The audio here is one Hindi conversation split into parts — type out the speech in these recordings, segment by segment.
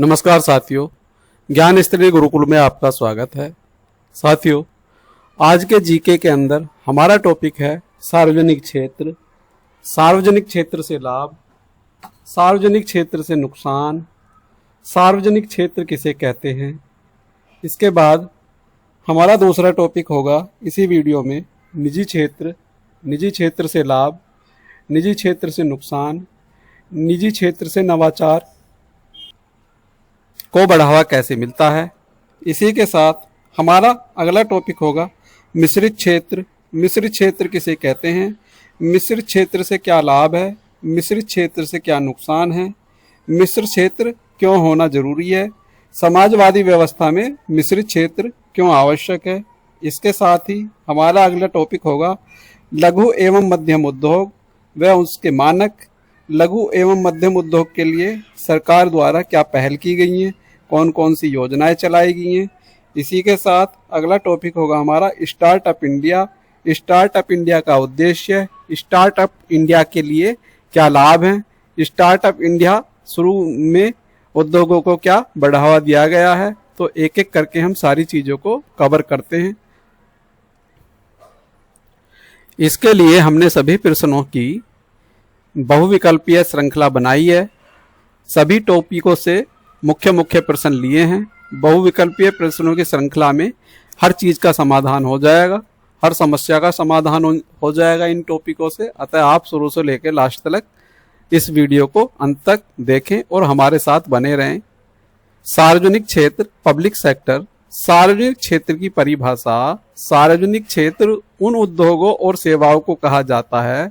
नमस्कार साथियों, ज्ञान स्तरीय गुरुकुल में आपका स्वागत है। साथियों, आज के जीके के अंदर हमारा टॉपिक है सार्वजनिक क्षेत्र। सार्वजनिक क्षेत्र से लाभ, सार्वजनिक क्षेत्र से नुकसान, सार्वजनिक क्षेत्र किसे कहते हैं। इसके बाद हमारा दूसरा टॉपिक होगा इसी वीडियो में निजी क्षेत्र। निजी क्षेत्र से लाभ, निजी क्षेत्र से नुकसान, निजी क्षेत्र से नवाचार को बढ़ावा कैसे मिलता है। इसी के साथ हमारा अगला टॉपिक होगा मिश्रित क्षेत्र। मिश्रित क्षेत्र किसे कहते हैं, मिश्रित क्षेत्र से क्या लाभ है, मिश्रित क्षेत्र से क्या नुकसान है, मिश्रित क्षेत्र क्यों होना जरूरी है, समाजवादी व्यवस्था में मिश्रित क्षेत्र क्यों आवश्यक है। इसके साथ ही हमारा अगला टॉपिक होगा लघु एवं मध्यम उद्योग व उसके मानक। लघु एवं मध्यम उद्योग के लिए सरकार द्वारा क्या पहल की गई हैं, कौन कौन सी योजनाएं चलाई गई हैं। इसी के साथ अगला टॉपिक होगा हमारा स्टार्टअप इंडिया। स्टार्टअप इंडिया का उद्देश्य, स्टार्टअप इंडिया के लिए क्या लाभ हैं, स्टार्टअप इंडिया शुरू में उद्योगों को क्या बढ़ावा दिया गया है। तो एक एक करके हम सारी चीजों को कवर करते हैं। इसके लिए हमने सभी प्रश्नों की बहुविकल्पीय श्रृंखला बनाई है। सभी टॉपिकों से मुख्य प्रश्न लिए हैं। बहुविकल्पीय प्रश्नों की श्रृंखला में हर चीज का समाधान हो जाएगा, हर समस्या का समाधान हो जाएगा इन टॉपिकों से। अतः आप शुरू से लेकर लास्ट तक इस वीडियो को अंत तक देखें और हमारे साथ बने रहें। सार्वजनिक क्षेत्र, पब्लिक सेक्टर। सार्वजनिक क्षेत्र की परिभाषा, सार्वजनिक क्षेत्र उन उद्योगों और सेवाओं को कहा जाता है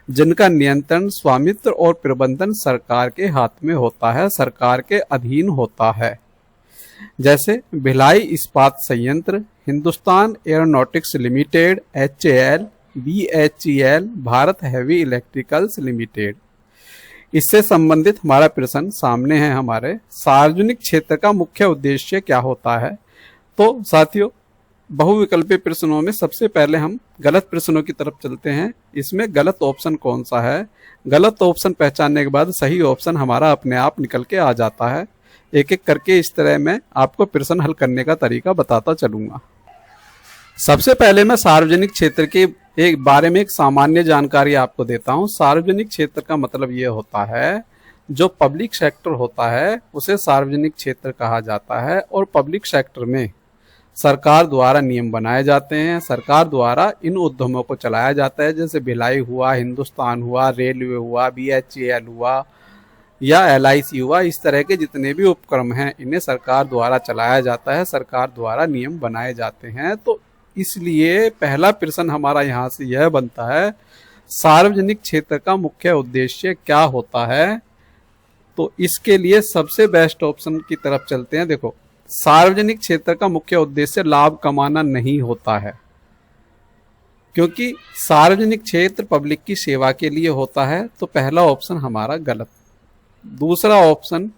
जिनका नियंत्रण, स्वामित्व और प्रबंधन सरकार के हाथ में होता है, सरकार के अधीन होता है। जैसे भिलाई इस्पात संयंत्र, Hindustan aeronautics limited HAL, BHEL, Bharat heavy electricals limited. इससे संबंधित हमारा प्रश्न सामने है हमारे, सार्वजनिक क्षेत्र का मुख्य उद्देश्य क्या होता है। तो साथियों, बहुविकल्पीय प्रश्नों में सबसे पहले हम गलत प्रश्नों की तरफ चलते हैं। इसमें गलत ऑप्शन कौन सा है। गलत ऑप्शन पहचानने के बाद सही ऑप्शन हमारा अपने आप निकल के आ जाता है। एक एक करके इस तरह मैं आपको प्रश्न हल करने का तरीका बताता चलूंगा। सबसे पहले मैं सार्वजनिक क्षेत्र के एक बारे में एक सामान्य जानकारी आपको देता हूं। सार्वजनिक क्षेत्र का मतलब ये होता है, जो पब्लिक सेक्टर होता है उसे सार्वजनिक क्षेत्र कहा जाता है। और पब्लिक सेक्टर में सरकार द्वारा नियम बनाए जाते हैं, सरकार द्वारा इन उद्यमों को चलाया जाता है। जैसे भिलाई हुआ, हिंदुस्तान हुआ, रेलवे हुआ, BHEL हुआ या LIC हुआ, इस तरह के जितने भी उपक्रम हैं इन्हें सरकार द्वारा चलाया जाता है, सरकार द्वारा नियम बनाए जाते हैं। तो इसलिए पहला प्रश्न हमारा यहाँ से यह बनता है, सार्वजनिक क्षेत्र का मुख्य उद्देश्य क्या होता है। तो इसके लिए सबसे बेस्ट ऑप्शन की तरफ चलते हैं। देखो, सार्वजनिक क्षेत्र का मुख्य उद्देश्य लाभ कमाना नहीं होता है, क्योंकि सार्वजनिक क्षेत्र पब्लिक की सेवा के लिए होता है। तो पहला ऑप्शन हमारा गलत। दूसरा ऑप्शन,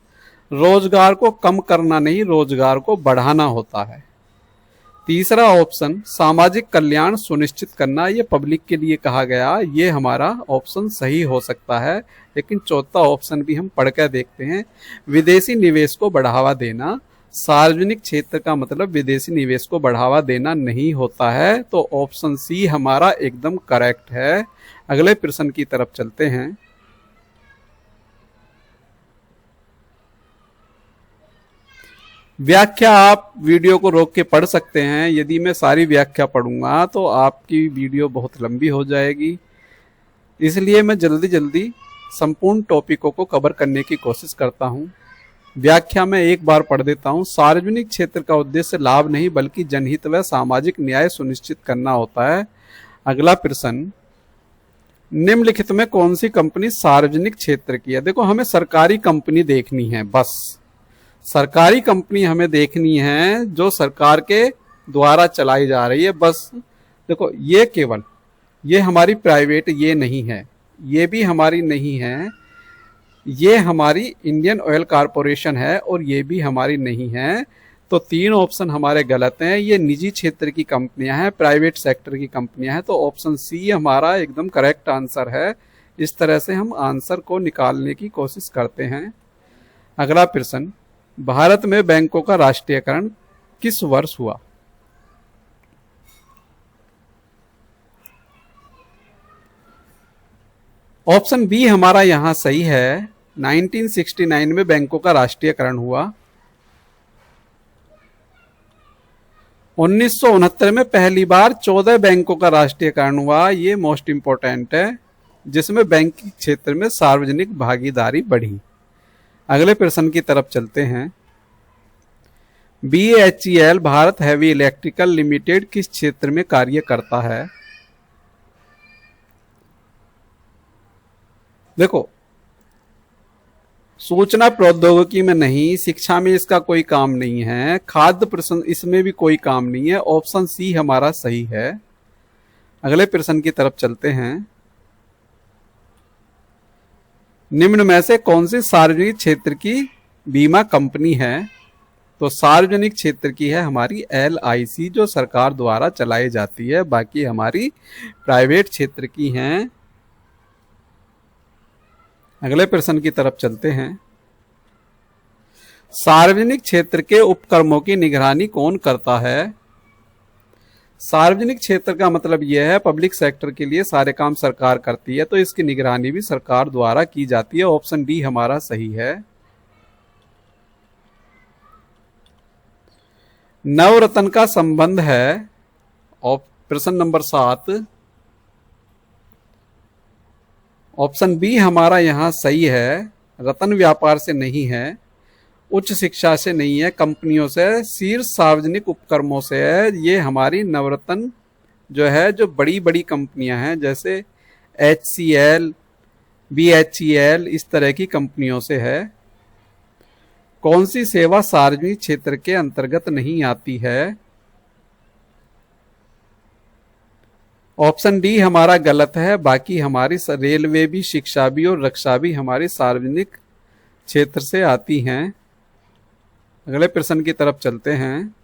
रोजगार को कम करना नहीं, रोजगार को बढ़ाना होता है। तीसरा ऑप्शन, सामाजिक कल्याण सुनिश्चित करना, ये पब्लिक के लिए कहा गया, ये हमारा ऑप्शन सही हो सकता है। लेकिन चौथा ऑप्शन भी हम पढ़ कर देखते हैं, विदेशी निवेश को बढ़ावा देना। सार्वजनिक क्षेत्र का मतलब विदेशी निवेश को बढ़ावा देना नहीं होता है। तो ऑप्शन सी हमारा एकदम करेक्ट है। अगले प्रश्न की तरफ चलते हैं। व्याख्या आप वीडियो को रोक के पढ़ सकते हैं। यदि मैं सारी व्याख्या पढ़ूंगा तो आपकी वीडियो बहुत लंबी हो जाएगी, इसलिए मैं जल्दी जल्दी संपूर्ण टॉपिकों को कवर करने की कोशिश करता हूं। व्याख्या में एक बार पढ़ देता हूं। सार्वजनिक क्षेत्र का उद्देश्य लाभ नहीं बल्कि जनहित व सामाजिक न्याय सुनिश्चित करना होता है। अगला प्रश्न, निम्नलिखित में कौन सी कंपनी सार्वजनिक क्षेत्र की है। देखो, हमें सरकारी कंपनी देखनी है, बस सरकारी कंपनी हमें देखनी है जो सरकार के द्वारा चलाई जा रही है, बस। देखो, ये केवल ये हमारी प्राइवेट ये नहीं है, ये भी हमारी नहीं है, ये हमारी इंडियन ऑयल कारपोरेशन है और ये भी हमारी नहीं है। तो तीन ऑप्शन हमारे गलत हैं। ये निजी क्षेत्र की कंपनियां हैं, प्राइवेट सेक्टर की कंपनियां हैं। तो ऑप्शन सी हमारा एकदम करेक्ट आंसर है। इस तरह से हम आंसर को निकालने की कोशिश करते हैं। अगला प्रश्न, भारत में बैंकों का राष्ट्रीयकरण किस वर्ष हुआ? ऑप्शन बी हमारा यहां सही है। 1969 में बैंकों का राष्ट्रीयकरण हुआ। 1969 में पहली बार 14 बैंकों का राष्ट्रीयकरण हुआ। ये मोस्ट इंपॉर्टेंट है, जिसमें बैंकिंग क्षेत्र में सार्वजनिक भागीदारी बढ़ी। अगले प्रश्न की तरफ चलते हैं। BHEL Bharat heavy electrical limited किस क्षेत्र में कार्य करता है? देखो, सूचना प्रौद्योगिकी में नहीं, शिक्षा में इसका कोई काम नहीं है, खाद्य प्रसंस्करण इसमें भी कोई काम नहीं है। ऑप्शन सी हमारा सही है। अगले प्रश्न की तरफ चलते हैं। निम्न में से कौन सी सार्वजनिक क्षेत्र की बीमा कंपनी है? तो सार्वजनिक क्षेत्र की है हमारी LIC, जो सरकार द्वारा चलाई जाती है। बाकी हमारी प्राइवेट क्षेत्र की हैं। अगले प्रश्न की तरफ चलते हैं। सार्वजनिक क्षेत्र के उपक्रमों की निगरानी कौन करता है? सार्वजनिक क्षेत्र का मतलब यह है पब्लिक सेक्टर के लिए सारे काम सरकार करती है, तो इसकी निगरानी भी सरकार द्वारा की जाती है। ऑप्शन डी हमारा सही है। नवरत्न का संबंध है, प्रश्न नंबर 7। ऑप्शन बी हमारा यहां सही है। रत्न व्यापार से नहीं है, उच्च शिक्षा से नहीं है, कंपनियों से, शीर्ष सार्वजनिक उपक्रमों से है। ये हमारी नवरत्न जो है, जो बड़ी बड़ी कंपनियां हैं जैसे HCL, BHEL, इस तरह की कंपनियों से है। कौन सी सेवा सार्वजनिक क्षेत्र के अंतर्गत नहीं आती है? ऑप्शन डी हमारा गलत है। बाकी हमारी रेलवे भी, शिक्षा भी और रक्षा भी हमारी सार्वजनिक क्षेत्र से आती हैं। अगले प्रश्न की तरफ चलते हैं।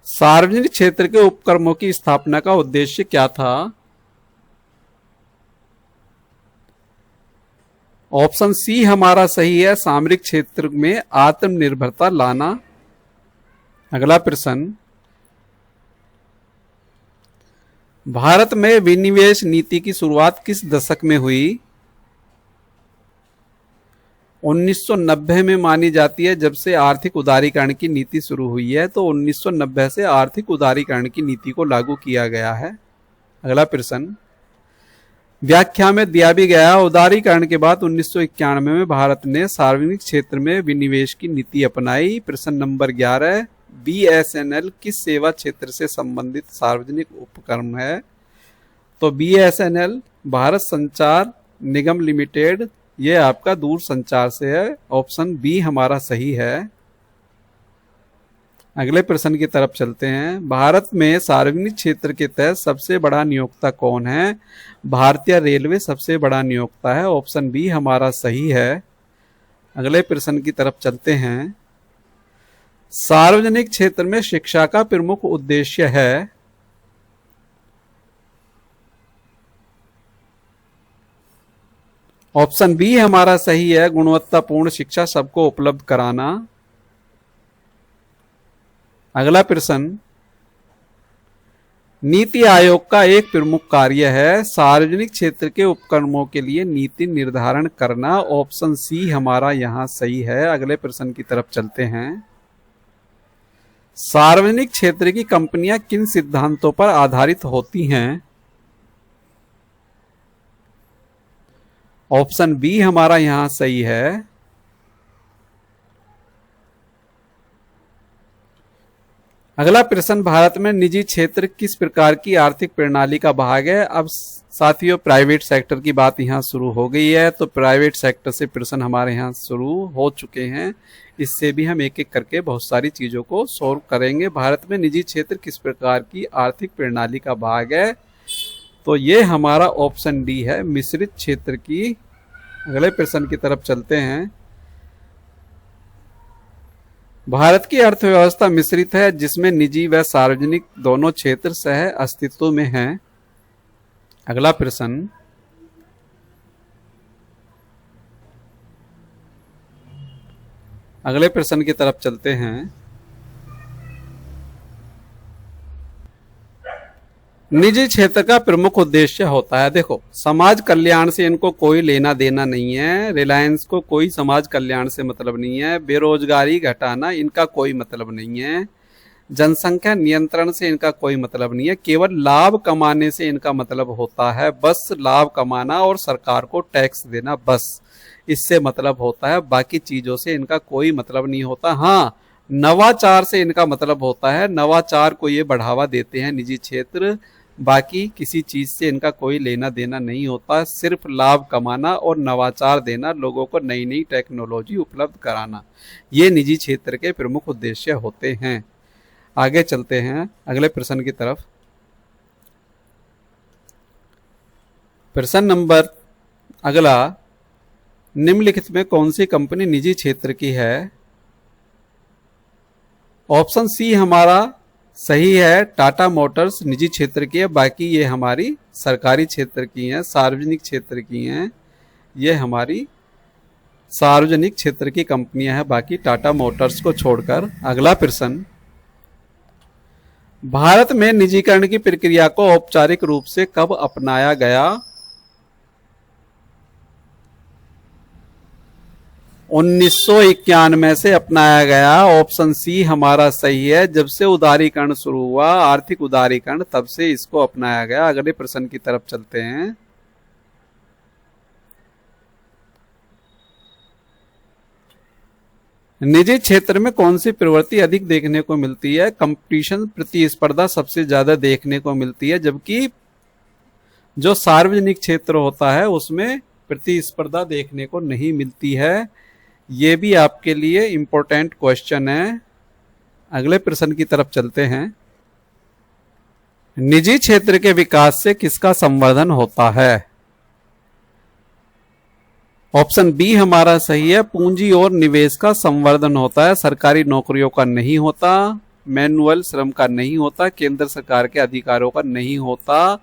सार्वजनिक क्षेत्र के उपक्रमों की स्थापना का उद्देश्य क्या था? ऑप्शन सी हमारा सही है, सामरिक क्षेत्र में आत्मनिर्भरता लाना। अगला प्रश्न, भारत में विनिवेश नीति की शुरुआत किस दशक में हुई? 1990 में मानी जाती है, जब से आर्थिक उदारीकरण की नीति शुरू हुई है। तो 1990 से आर्थिक उदारीकरण की नीति को लागू किया गया है। अगला प्रश्न, व्याख्या में दिया भी गया, उदारीकरण के बाद 1991 में भारत ने सार्वजनिक क्षेत्र में विनिवेश की नीति अपनाई। प्रश्न नंबर 11, BSNL किस सेवा क्षेत्र से संबंधित सार्वजनिक उपक्रम है? तो BSNL भारत संचार निगम लिमिटेड, ये आपका दूर संचार से है। ऑप्शन बी हमारा सही है। अगले प्रश्न की तरफ चलते हैं। भारत में सार्वजनिक क्षेत्र के तहत सबसे बड़ा नियोक्ता कौन है? भारतीय रेलवे सबसे बड़ा नियोक्ता है। ऑप्शन बी हमारा सही है। अगले प्रश्न की तरफ चलते हैं। सार्वजनिक क्षेत्र में शिक्षा का प्रमुख उद्देश्य है? ऑप्शन बी हमारा सही है, गुणवत्तापूर्ण शिक्षा सबको उपलब्ध कराना। अगला प्रश्न, नीति आयोग का एक प्रमुख कार्य है सार्वजनिक क्षेत्र के उपक्रमों के लिए नीति निर्धारण करना। ऑप्शन सी हमारा यहां सही है। अगले प्रश्न की तरफ चलते हैं। सार्वजनिक क्षेत्र की कंपनियां किन सिद्धांतों पर आधारित होती हैं? ऑप्शन बी हमारा यहां सही है। अगला प्रश्न, भारत में निजी क्षेत्र किस प्रकार की आर्थिक प्रणाली का भाग है? अब साथियों, प्राइवेट सेक्टर की बात यहां शुरू हो गई है, तो प्राइवेट सेक्टर से प्रश्न हमारे यहां शुरू हो चुके हैं। इससे भी हम एक एक करके बहुत सारी चीजों को सॉल्व करेंगे। भारत में निजी क्षेत्र किस प्रकार की आर्थिक प्रणाली का भाग है? तो ये हमारा ऑप्शन डी है, मिश्रित क्षेत्र की। अगले प्रश्न की तरफ चलते हैं। भारत की अर्थव्यवस्था मिश्रित है, जिसमें निजी व सार्वजनिक दोनों क्षेत्र सह अस्तित्व में हैं। अगला प्रश्न, अगले प्रश्न की तरफ चलते हैं। निजी क्षेत्र का प्रमुख उद्देश्य होता है, देखो समाज कल्याण से इनको कोई लेना देना नहीं है, रिलायंस को कोई समाज कल्याण से मतलब नहीं है, बेरोजगारी घटाना इनका कोई मतलब नहीं है, जनसंख्या नियंत्रण से इनका कोई मतलब नहीं है, केवल लाभ कमाने से इनका मतलब होता है, बस लाभ कमाना और सरकार को टैक्स देना, बस इससे मतलब होता है, बाकी चीजों से इनका कोई मतलब नहीं होता। हाँ, नवाचार से इनका मतलब होता है, नवाचार को ये बढ़ावा देते हैं निजी क्षेत्र, बाकी किसी चीज से इनका कोई लेना देना नहीं होता, सिर्फ लाभ कमाना और नवाचार देना, लोगों को नई नई टेक्नोलॉजी उपलब्ध कराना, ये निजी क्षेत्र के प्रमुख उद्देश्य होते हैं। आगे चलते हैं अगले प्रश्न की तरफ। प्रश्न नंबर अगला, निम्नलिखित में कौन सी कंपनी निजी क्षेत्र की है? ऑप्शन सी हमारा सही है, टाटा मोटर्स निजी क्षेत्र की है, बाकी ये हमारी सरकारी क्षेत्र की हैं, सार्वजनिक क्षेत्र की हैं, ये हमारी सार्वजनिक क्षेत्र की कंपनियां हैं, बाकी टाटा मोटर्स को छोड़कर। अगला प्रश्न, भारत में निजीकरण की प्रक्रिया को औपचारिक रूप से कब अपनाया गया? 1991 से अपनाया गया, ऑप्शन सी हमारा सही है। जब से उदारीकरण शुरू हुआ, आर्थिक उदारीकरण, तब से इसको अपनाया गया। अगले प्रश्न की तरफ चलते हैं। निजी क्षेत्र में कौन सी प्रवृत्ति अधिक देखने को मिलती है? कंपटीशन, प्रतिस्पर्धा सबसे ज्यादा देखने को मिलती है, जबकि जो सार्वजनिक क्षेत्र होता है उसमें प्रतिस्पर्धा देखने को नहीं मिलती है। ये भी आपके लिए इंपॉर्टेंट क्वेश्चन है। अगले प्रश्न की तरफ चलते हैं। निजी क्षेत्र के विकास से किसका संवर्धन होता है? ऑप्शन बी हमारा सही है, पूंजी और निवेश का संवर्धन होता है, सरकारी नौकरियों का नहीं होता, मैनुअल श्रम का नहीं होता, केंद्र सरकार के अधिकारों का नहीं होता,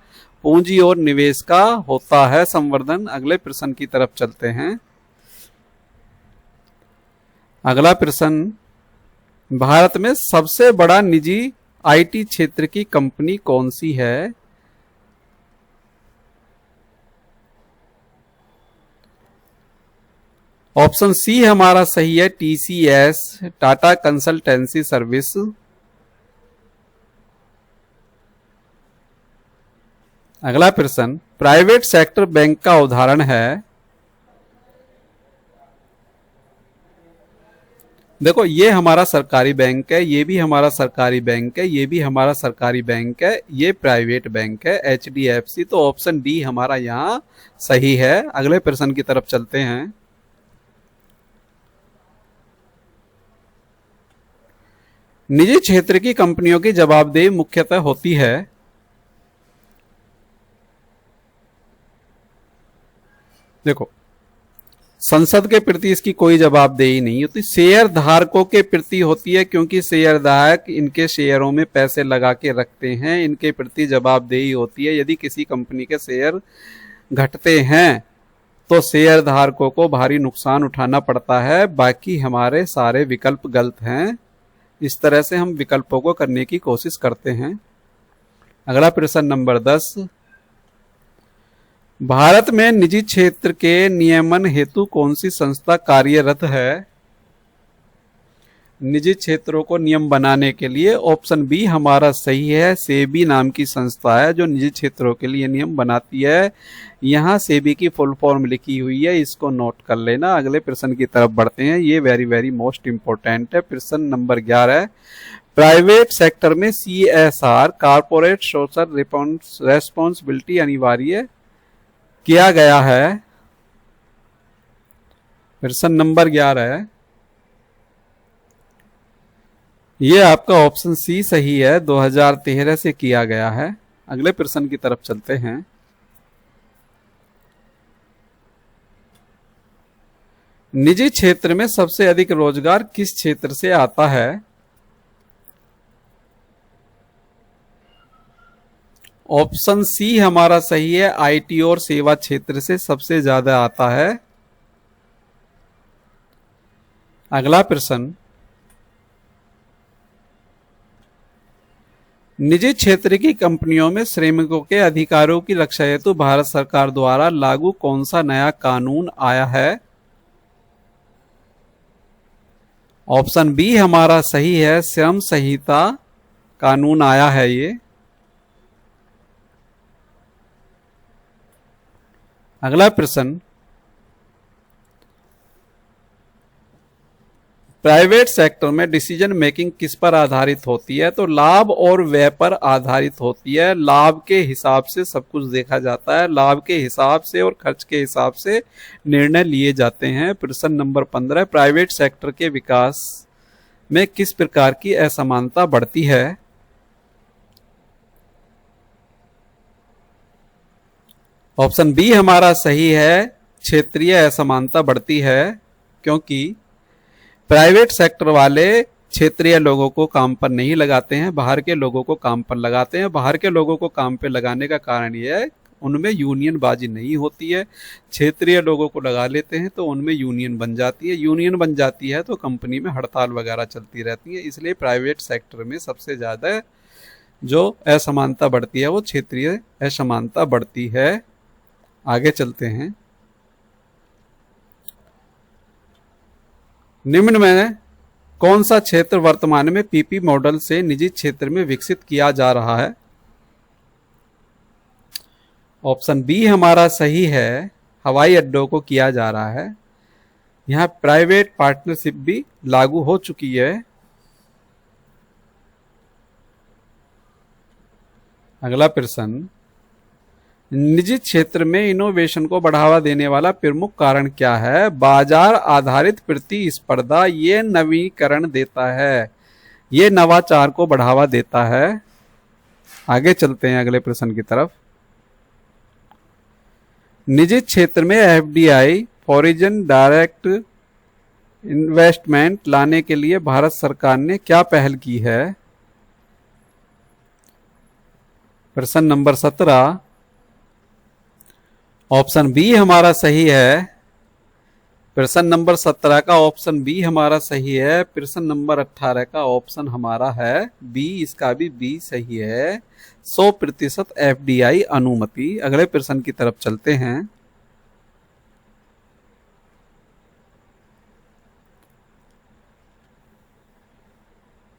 पूंजी और निवेश का होता है संवर्धन। अगले प्रश्न की तरफ चलते हैं। अगला प्रश्न, भारत में सबसे बड़ा निजी आईटी क्षेत्र की कंपनी कौन सी है? ऑप्शन सी हमारा सही है, टीसीएस, टाटा कंसल्टेंसी सर्विस। अगला प्रश्न, प्राइवेट सेक्टर बैंक का उदाहरण है। देखो ये हमारा सरकारी बैंक है, ये भी हमारा सरकारी बैंक है, ये भी हमारा सरकारी बैंक है, ये प्राइवेट बैंक है एचडीएफसी, तो ऑप्शन डी हमारा यहां सही है। अगले प्रश्न की तरफ चलते हैं। निजी क्षेत्र की कंपनियों की जवाबदेही मुख्यतः होती है। देखो संसद के प्रति इसकी कोई जवाबदेही नहीं होती, शेयर धारकों के प्रति होती है, क्योंकि शेयर धारक इनके शेयरों में पैसे लगा के रखते हैं, इनके प्रति जवाबदेही होती है। यदि किसी कंपनी के शेयर घटते हैं तो शेयर धारकों को भारी नुकसान उठाना पड़ता है, बाकी हमारे सारे विकल्प गलत हैं। इस तरह से हम विकल्पों को करने की कोशिश करते हैं। अगला प्रश्न नंबर 10, भारत में निजी क्षेत्र के नियमन हेतु कौन सी संस्था कार्यरत है? निजी क्षेत्रों को नियम बनाने के लिए ऑप्शन बी हमारा सही है, सेबी नाम की संस्था है जो निजी क्षेत्रों के लिए नियम बनाती है। यहाँ सेबी की फुल फॉर्म लिखी हुई है, इसको नोट कर लेना। अगले प्रश्न की तरफ बढ़ते हैं, ये वेरी वेरी मोस्ट इंपॉर्टेंट है। प्रश्न नंबर 11, प्राइवेट सेक्टर में CSR, कारपोरेट सोशल रेस्पॉन्सिबिलिटी अनिवार्य किया गया है। प्रश्न नंबर 11 है, ये आपका ऑप्शन सी सही है, 2013 से किया गया है। अगले प्रश्न की तरफ चलते हैं। निजी क्षेत्र में सबसे अधिक रोजगार किस क्षेत्र से आता है? ऑप्शन सी हमारा सही है, आईटी और सेवा क्षेत्र से सबसे ज्यादा आता है। अगला प्रश्न, निजी क्षेत्र की कंपनियों में श्रमिकों के अधिकारों की रक्षा हेतु भारत सरकार द्वारा लागू कौन सा नया कानून आया है? ऑप्शन बी हमारा सही है, श्रम संहिता कानून आया है ये। अगला प्रश्न, प्राइवेट सेक्टर में डिसीजन मेकिंग किस पर आधारित होती है? तो लाभ और व्यय पर आधारित होती है। लाभ के हिसाब से सब कुछ देखा जाता है, लाभ के हिसाब से और खर्च के हिसाब से निर्णय लिए जाते हैं। प्रश्न नंबर 15, प्राइवेट सेक्टर के विकास में किस प्रकार की असमानता बढ़ती है? ऑप्शन बी हमारा सही है, क्षेत्रीय असमानता बढ़ती है, क्योंकि प्राइवेट सेक्टर वाले क्षेत्रीय लोगों को काम पर नहीं लगाते हैं, बाहर के लोगों को काम पर लगाते हैं। बाहर के लोगों को काम पर लगाने का कारण यह है उनमें यूनियन बाजी नहीं होती है। क्षेत्रीय लोगों को लगा लेते हैं तो उनमें यूनियन बन जाती है, यूनियन बन जाती है तो कंपनी में हड़ताल वगैरह चलती रहती है। इसलिए प्राइवेट सेक्टर में सबसे ज्यादा जो असमानता बढ़ती है वो क्षेत्रीय असमानता बढ़ती है। आगे चलते हैं। निम्न में कौन सा क्षेत्र वर्तमान में पीपी मॉडल से निजी क्षेत्र में विकसित किया जा रहा है? ऑप्शन बी हमारा सही है, हवाई अड्डों को किया जा रहा है। यहां प्राइवेट पार्टनरशिप भी लागू हो चुकी है। अगला प्रश्न, निजी क्षेत्र में इनोवेशन को बढ़ावा देने वाला प्रमुख कारण क्या है? बाजार आधारित प्रतिस्पर्धा ये नवीकरण देता है, ये नवाचार को बढ़ावा देता है। आगे चलते हैं अगले प्रश्न की तरफ। निजी क्षेत्र में एफडीआई फॉरेन डायरेक्ट इन्वेस्टमेंट लाने के लिए भारत सरकार ने क्या पहल की है? प्रश्न नंबर 17, ऑप्शन बी हमारा सही है। प्रश्न नंबर 17 का ऑप्शन बी हमारा सही है। प्रश्न नंबर 18 का ऑप्शन हमारा है बी, इसका भी बी सही है। 100% एफडीआई अनुमति। अगले प्रश्न की तरफ चलते हैं।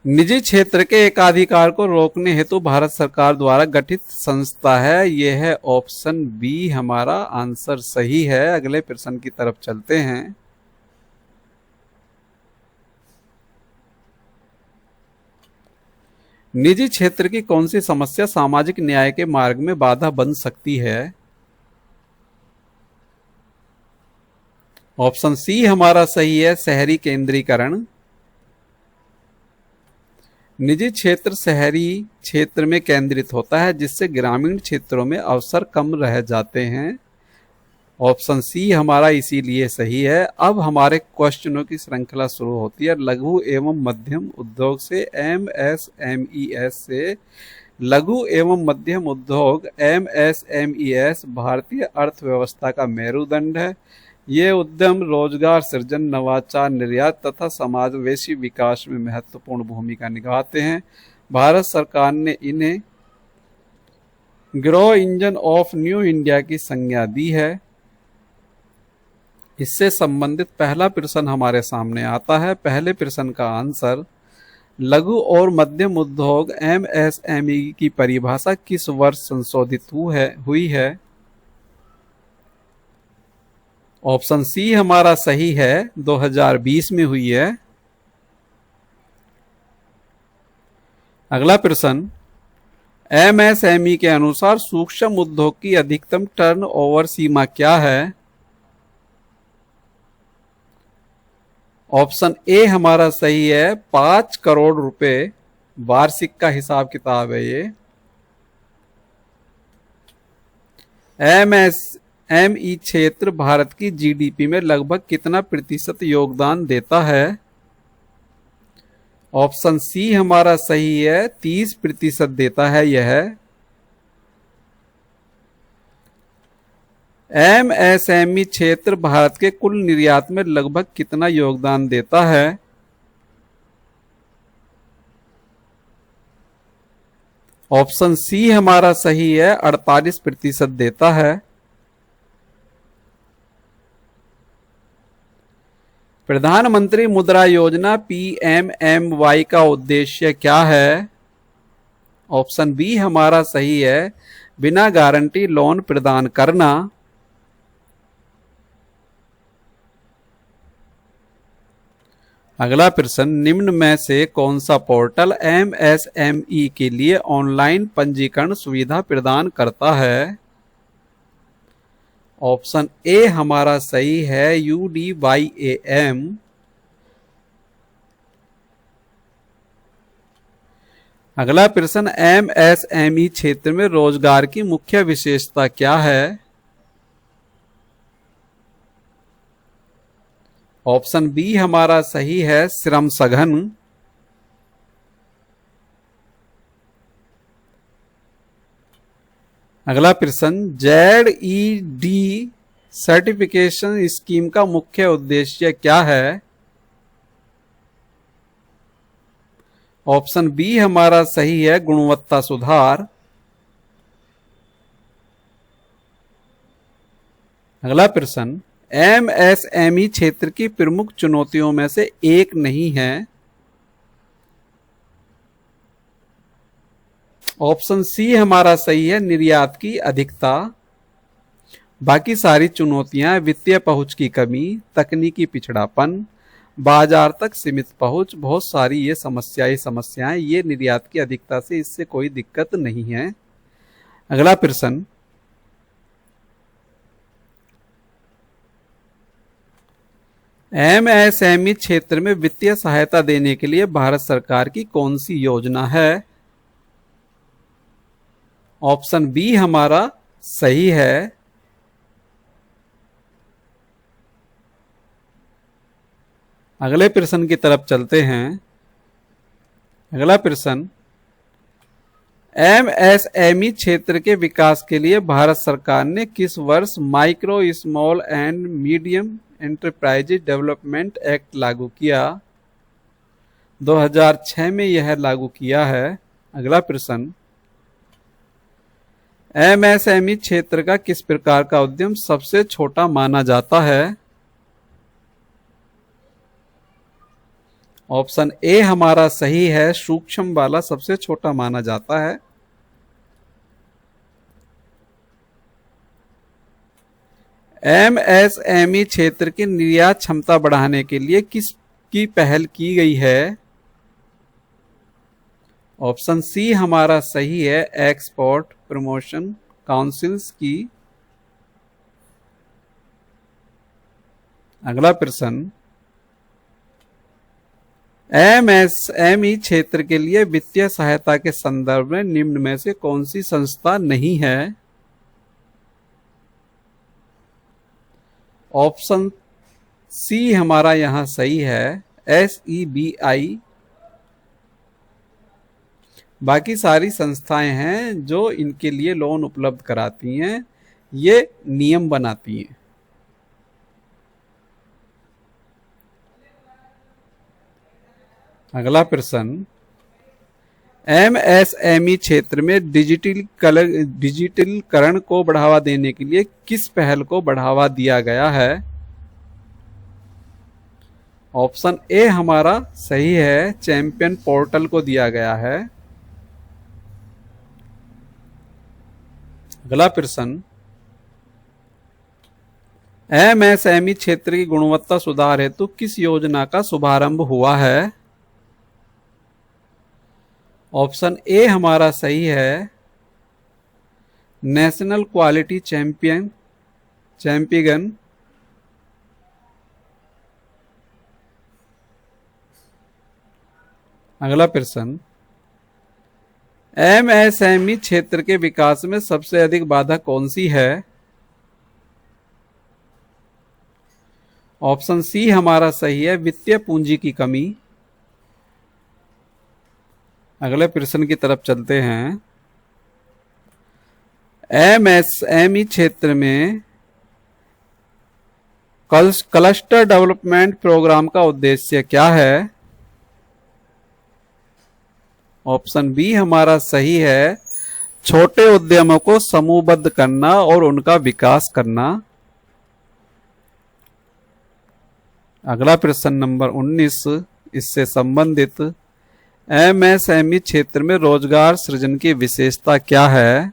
निजी क्षेत्र के एकाधिकार को रोकने हेतु भारत सरकार द्वारा गठित संस्था है, यह है ऑप्शन बी हमारा आंसर सही है। अगले प्रश्न की तरफ चलते हैं। निजी क्षेत्र की कौन सी समस्या सामाजिक न्याय के मार्ग में बाधा बन सकती है? ऑप्शन सी हमारा सही है, शहरी केंद्रीकरण। निजी क्षेत्र शहरी क्षेत्र में केंद्रित होता है, जिससे ग्रामीण क्षेत्रों में अवसर कम रह जाते हैं। ऑप्शन सी हमारा इसीलिए सही है। अब हमारे क्वेश्चनों की श्रृंखला शुरू होती है। लघु एवं मध्यम उद्योग से एमएसएमईएस से लघु एवं मध्यम उद्योग एमएसएमईएस भारतीय अर्थव्यवस्था का मेरुदंड है। ये उद्यम रोजगार सृजन, नवाचार, निर्यात तथा समावेशी विकास में महत्वपूर्ण भूमिका निभाते हैं। भारत सरकार ने इन्हें grow engine of new India की संज्ञा दी है। इससे संबंधित पहला प्रश्न हमारे सामने आता है। पहले प्रश्न का आंसर, लघु और मध्यम उद्योग एमएसएमई की परिभाषा किस वर्ष संशोधित हुई है? ऑप्शन सी हमारा सही है, 2020 में हुई है। अगला प्रश्न, एमएसएमई के अनुसार सूक्ष्म उद्योग की अधिकतम टर्नओवर सीमा क्या है? ऑप्शन ए हमारा सही है, 5 करोड़ रुपए वार्षिक का हिसाब किताब है ये। एमएसएमई क्षेत्र भारत की जीडीपी में लगभग कितना प्रतिशत योगदान देता है? ऑप्शन सी हमारा सही है, 30% देता है यह। एमएसएमई क्षेत्र भारत के कुल निर्यात में लगभग कितना योगदान देता है? ऑप्शन सी हमारा सही है, 48% देता है। प्रधानमंत्री मुद्रा योजना पीएमएमवाई का उद्देश्य क्या है? ऑप्शन बी हमारा सही है, बिना गारंटी लोन प्रदान करना। अगला प्रश्न, निम्न में से कौन सा पोर्टल एमएसएमई के लिए ऑनलाइन पंजीकरण सुविधा प्रदान करता है? ऑप्शन ए हमारा सही है, UDYAM। अगला प्रश्न, एमएसएमई क्षेत्र में रोजगार की मुख्य विशेषता क्या है? ऑप्शन बी हमारा सही है, श्रम सघन। अगला प्रश्न, ZED सर्टिफिकेशन स्कीम का मुख्य उद्देश्य क्या है? ऑप्शन बी हमारा सही है, गुणवत्ता सुधार। अगला प्रश्न, एमएसएमई क्षेत्र की प्रमुख चुनौतियों में से एक नहीं है। ऑप्शन सी हमारा सही है, निर्यात की अधिकता। बाकी सारी चुनौतियां वित्तीय पहुंच की कमी, तकनीकी पिछड़ापन, बाजार तक सीमित पहुंच, बहुत सारी ये समस्याएं ये निर्यात की अधिकता से इससे कोई दिक्कत नहीं है। अगला प्रश्न, एमएसएमई क्षेत्र में वित्तीय सहायता देने के लिए भारत सरकार की कौन सी योजना है? ऑप्शन बी हमारा सही है। अगले प्रश्न की तरफ चलते हैं। अगला प्रश्न, एमएसएमई क्षेत्र के विकास के लिए भारत सरकार ने किस वर्ष micro small and medium enterprises development act लागू किया? 2006 में यह लागू किया है। अगला प्रश्न, एमएसएमई क्षेत्र का किस प्रकार का उद्यम सबसे छोटा माना जाता है? ऑप्शन ए हमारा सही है, सूक्ष्म वाला सबसे छोटा माना जाता है। एमएसएमई क्षेत्र की निर्यात क्षमता बढ़ाने के लिए किसकी पहल की गई है? ऑप्शन सी हमारा सही है, एक्सपोर्ट प्रमोशन काउंसिल्स की। अगला प्रश्न, एमएसएमई क्षेत्र के लिए वित्तीय सहायता के संदर्भ में निम्न में से कौन सी संस्था नहीं है? ऑप्शन सी हमारा यहां सही है, SEBI। बाकी सारी संस्थाएं हैं जो इनके लिए लोन उपलब्ध कराती हैं, ये नियम बनाती हैं। अगला प्रश्न, एमएसएमई क्षेत्र में डिजिटलीकरण को बढ़ावा देने के लिए किस पहल को बढ़ावा दिया गया है? ऑप्शन ए हमारा सही है, चैंपियन पोर्टल को दिया गया है। अगला प्रश्न, एमएसएमई क्षेत्र की गुणवत्ता सुधार हेतु किस योजना का शुभारंभ हुआ है? ऑप्शन ए हमारा सही है, नेशनल क्वालिटी चैंपियन। अगला प्रश्न, एमएसएमई क्षेत्र के विकास में सबसे अधिक बाधा कौन सी है? ऑप्शन सी हमारा सही है, वित्तीय पूंजी की कमी। अगले प्रश्न की तरफ चलते हैं। एमएसएमई क्षेत्र में क्लस्टर डेवलपमेंट प्रोग्राम का उद्देश्य क्या है? ऑप्शन बी हमारा सही है, छोटे उद्यमों को समूहबद्ध करना और उनका विकास करना। अगला प्रश्न नंबर 19 इससे संबंधित, एमएसएमई क्षेत्र में रोजगार सृजन की विशेषता क्या है?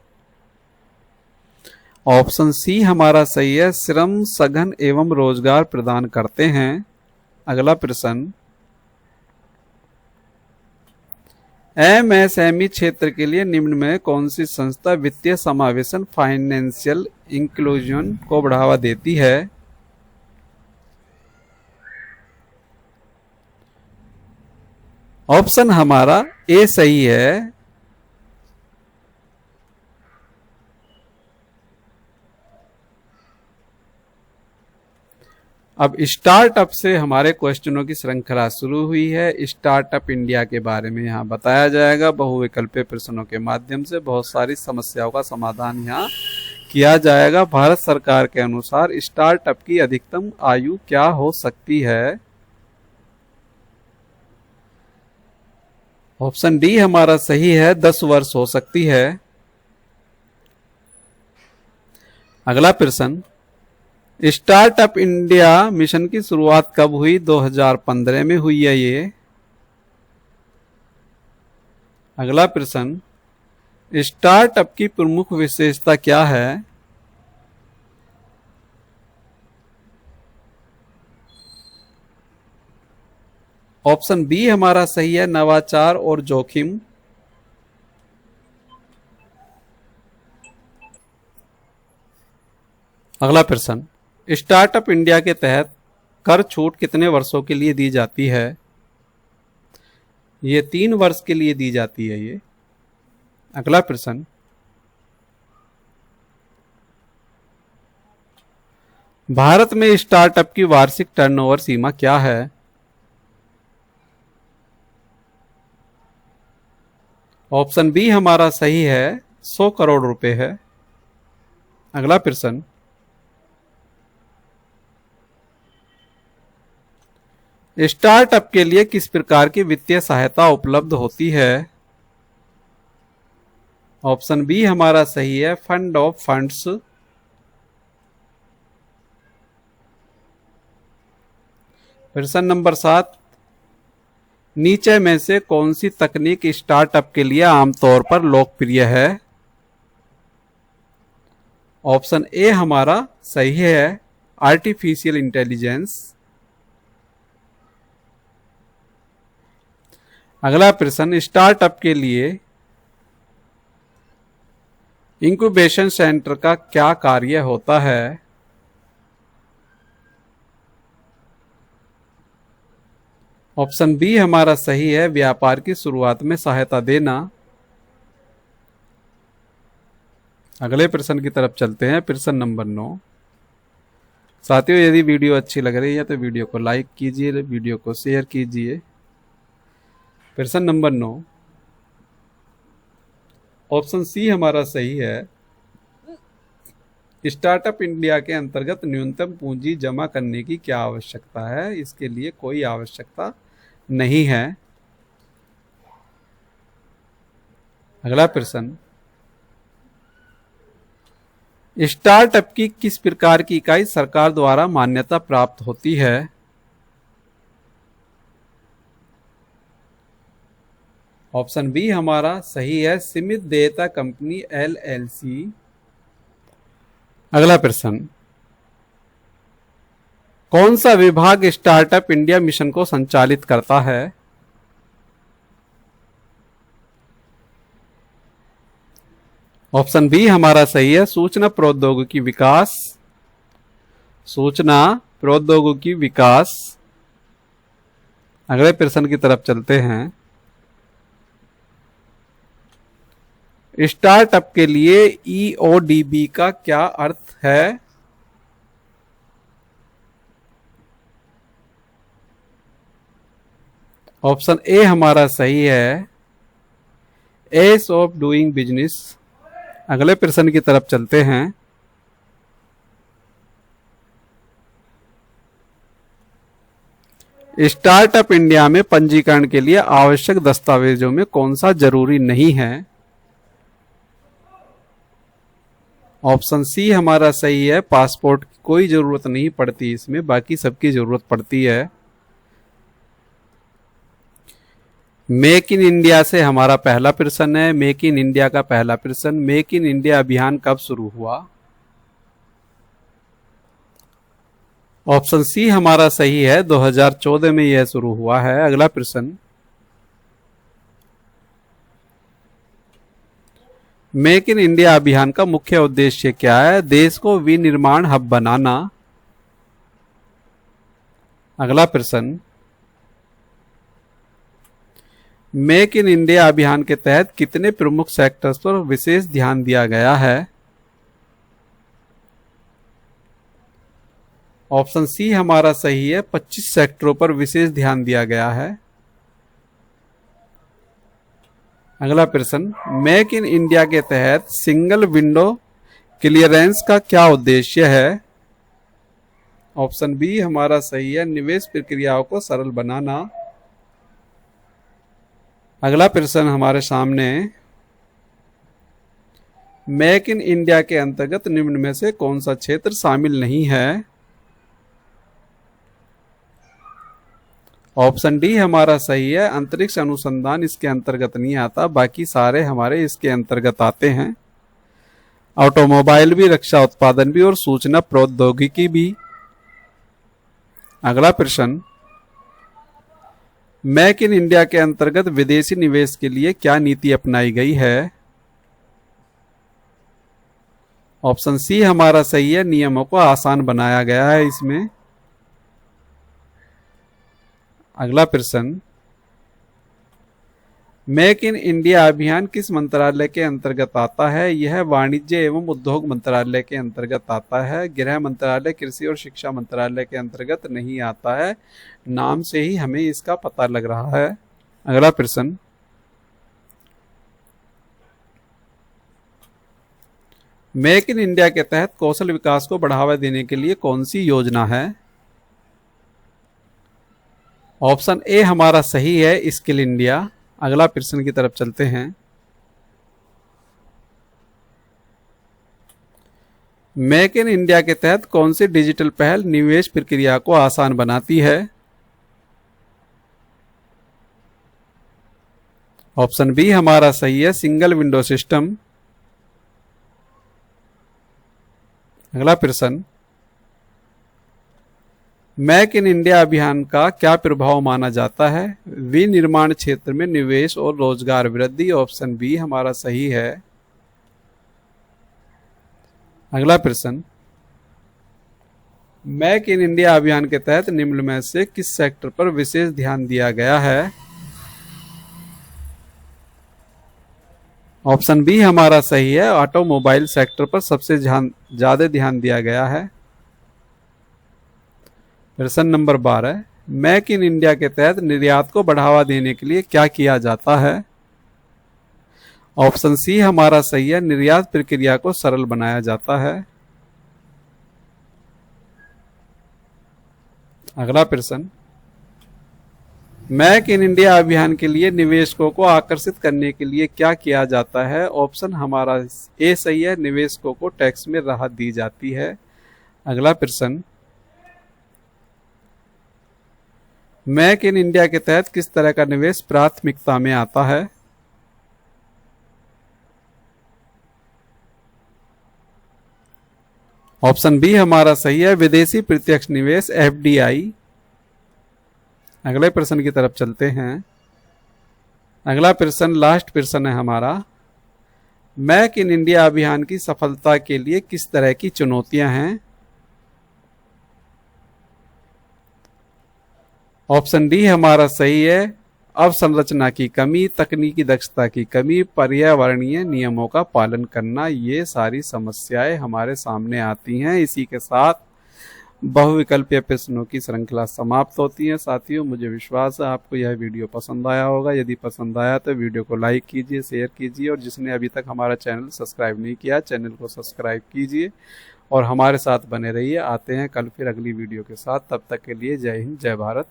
ऑप्शन सी हमारा सही है, श्रम सघन एवं रोजगार प्रदान करते हैं। अगला प्रश्न, एमएसएमई क्षेत्र के लिए निम्न में कौन सी संस्था वित्तीय समावेशन फाइनेंशियल इंक्लूजन को बढ़ावा देती है? ऑप्शन हमारा ए सही है। अब स्टार्टअप से हमारे क्वेश्चनों की श्रृंखला शुरू हुई है। स्टार्टअप इंडिया के बारे में यहाँ बताया जाएगा। बहुविकल्पीय प्रश्नों के माध्यम से बहुत सारी समस्याओं का समाधान यहाँ किया जाएगा। भारत सरकार के अनुसार स्टार्टअप की अधिकतम आयु क्या हो सकती है? ऑप्शन डी हमारा सही है, 10 वर्ष हो सकती है। अगला प्रश्न, स्टार्टअप इंडिया मिशन की शुरुआत कब हुई? 2015 में हुई है ये। अगला प्रश्न, स्टार्टअप की प्रमुख विशेषता क्या है? ऑप्शन बी हमारा सही है, नवाचार और जोखिम। अगला प्रश्न, स्टार्टअप इंडिया के तहत कर छूट कितने वर्षों के लिए दी जाती है? ये 3 वर्ष के लिए दी जाती है ये। अगला प्रश्न, भारत में स्टार्टअप की वार्षिक टर्नओवर सीमा क्या है? ऑप्शन बी हमारा सही है, 100 करोड़ रुपए है। अगला प्रश्न, स्टार्टअप के लिए किस प्रकार की वित्तीय सहायता उपलब्ध होती है? ऑप्शन बी हमारा सही है, फंड ऑफ फंड्स। प्रश्न नंबर 7, नीचे में से कौन सी तकनीक स्टार्टअप के लिए आमतौर पर लोकप्रिय है? ऑप्शन ए हमारा सही है, आर्टिफिशियल इंटेलिजेंस। अगला प्रश्न, स्टार्टअप के लिए इंक्यूबेशन सेंटर का क्या कार्य होता है? ऑप्शन बी हमारा सही है, व्यापार की शुरुआत में सहायता देना। अगले प्रश्न की तरफ चलते हैं। प्रश्न नंबर 9, साथियों यदि वीडियो अच्छी लग रही है तो वीडियो को लाइक कीजिए, वीडियो को शेयर कीजिए। प्रश्न नंबर 9, ऑप्शन सी हमारा सही है, स्टार्टअप इंडिया के अंतर्गत न्यूनतम पूंजी जमा करने की क्या आवश्यकता है? इसके लिए कोई आवश्यकता नहीं है। अगला प्रश्न, स्टार्टअप की किस प्रकार की इकाई सरकार द्वारा मान्यता प्राप्त होती है? ऑप्शन बी हमारा सही है, सीमित देयता कंपनी LLC। अगला प्रश्न, कौन सा विभाग स्टार्टअप इंडिया मिशन को संचालित करता है? ऑप्शन बी हमारा सही है, सूचना प्रौद्योगिकी विकास। सूचना प्रौद्योगिकी विकास। अगले प्रश्न की तरफ चलते हैं। स्टार्टअप के लिए EODB का क्या अर्थ है? ऑप्शन ए हमारा सही है, एस ऑफ डूइंग बिजनेस। अगले प्रश्न की तरफ चलते हैं। स्टार्टअप इंडिया में पंजीकरण के लिए आवश्यक दस्तावेजों में कौन सा जरूरी नहीं है? ऑप्शन सी हमारा सही है, पासपोर्ट की कोई जरूरत नहीं पड़ती इसमें, बाकी सबकी जरूरत पड़ती है। मेक इन इंडिया से हमारा पहला प्रश्न है। मेक इन इंडिया का पहला प्रश्न, मेक इन इंडिया अभियान कब शुरू हुआ? ऑप्शन सी हमारा सही है, 2014 में यह शुरू हुआ है। अगला प्रश्न, मेक इन इंडिया अभियान का मुख्य उद्देश्य क्या है? देश को विनिर्माण हब बनाना। अगला प्रश्न, मेक इन इंडिया अभियान के तहत कितने प्रमुख सेक्टर्स पर विशेष ध्यान दिया गया है? ऑप्शन सी हमारा सही है, 25 सेक्टरों पर विशेष ध्यान दिया गया है। अगला प्रश्न, मेक इन इंडिया के तहत सिंगल विंडो क्लियरेंस का क्या उद्देश्य है? ऑप्शन बी हमारा सही है, निवेश प्रक्रियाओं को सरल बनाना। अगला प्रश्न हमारे सामने, मेक इन इंडिया के अंतर्गत निम्न में से कौन सा क्षेत्र शामिल नहीं है? ऑप्शन डी हमारा सही है, अंतरिक्ष अनुसंधान इसके अंतर्गत नहीं आता, बाकी सारे हमारे इसके अंतर्गत आते हैं। ऑटोमोबाइल भी, रक्षा उत्पादन भी और सूचना प्रौद्योगिकी भी। अगला प्रश्न, मेक इन इंडिया के अंतर्गत विदेशी निवेश के लिए क्या नीति अपनाई गई है? ऑप्शन सी हमारा सही है, नियमों को आसान बनाया गया है इसमें। अगला प्रश्न, मेक इन इंडिया अभियान किस मंत्रालय के अंतर्गत आता है? यह वाणिज्य एवं उद्योग मंत्रालय के अंतर्गत आता है। गृह मंत्रालय, कृषि और शिक्षा मंत्रालय के अंतर्गत नहीं आता है। नाम से ही हमें इसका पता लग रहा है। अगला प्रश्न, मेक इन इंडिया के तहत कौशल विकास को बढ़ावा देने के लिए कौन सी योजना है? ऑप्शन ए हमारा सही है, स्किल इंडिया। अगला प्रश्न की तरफ चलते हैं। मेक इन इंडिया के तहत कौन सी डिजिटल पहल निवेश प्रक्रिया को आसान बनाती है? ऑप्शन बी हमारा सही है, सिंगल विंडो सिस्टम। अगला प्रश्न, मेक इन इंडिया अभियान का क्या प्रभाव माना जाता है? विनिर्माण क्षेत्र में निवेश और रोजगार वृद्धि। ऑप्शन बी हमारा सही है। अगला प्रश्न, मेक इन इंडिया अभियान के तहत निम्न में से किस सेक्टर पर विशेष ध्यान दिया गया है? ऑप्शन बी हमारा सही है, ऑटोमोबाइल सेक्टर पर सबसे ज्यादा ध्यान दिया गया है। प्रश्न नंबर 12, मेक इन इंडिया के तहत निर्यात को बढ़ावा देने के लिए क्या किया जाता है? ऑप्शन सी हमारा सही है, निर्यात प्रक्रिया को सरल बनाया जाता है। अगला प्रश्न, मेक इन इंडिया अभियान के लिए निवेशकों को आकर्षित करने के लिए क्या किया जाता है? ऑप्शन हमारा ए सही है, निवेशकों को टैक्स में राहत दी जाती है। अगला प्रश्न, मेक इन इंडिया के तहत किस तरह का निवेश प्राथमिकता में आता है? ऑप्शन बी हमारा सही है, विदेशी प्रत्यक्ष निवेश एफडीआई। अगले प्रश्न की तरफ चलते हैं। अगला प्रश्न लास्ट प्रश्न है हमारा, मेक इन इंडिया अभियान की सफलता के लिए किस तरह की चुनौतियां हैं? ऑप्शन डी हमारा सही है, अवसंरचना की कमी, तकनीकी दक्षता की कमी, पर्यावरणीय नियमों का पालन करना, ये सारी समस्याएं हमारे सामने आती हैं। इसी के साथ बहुविकल्पीय प्रश्नों की श्रृंखला समाप्त होती है। साथियों, मुझे विश्वास है आपको यह वीडियो पसंद आया होगा। यदि पसंद आया तो वीडियो को लाइक कीजिए, शेयर कीजिए और जिसने अभी तक हमारा चैनल सब्सक्राइब नहीं किया, चैनल को सब्सक्राइब कीजिए और हमारे साथ बने रहिए। आते हैं कल फिर अगली वीडियो के साथ। तब तक के लिए जय हिंद, जय भारत।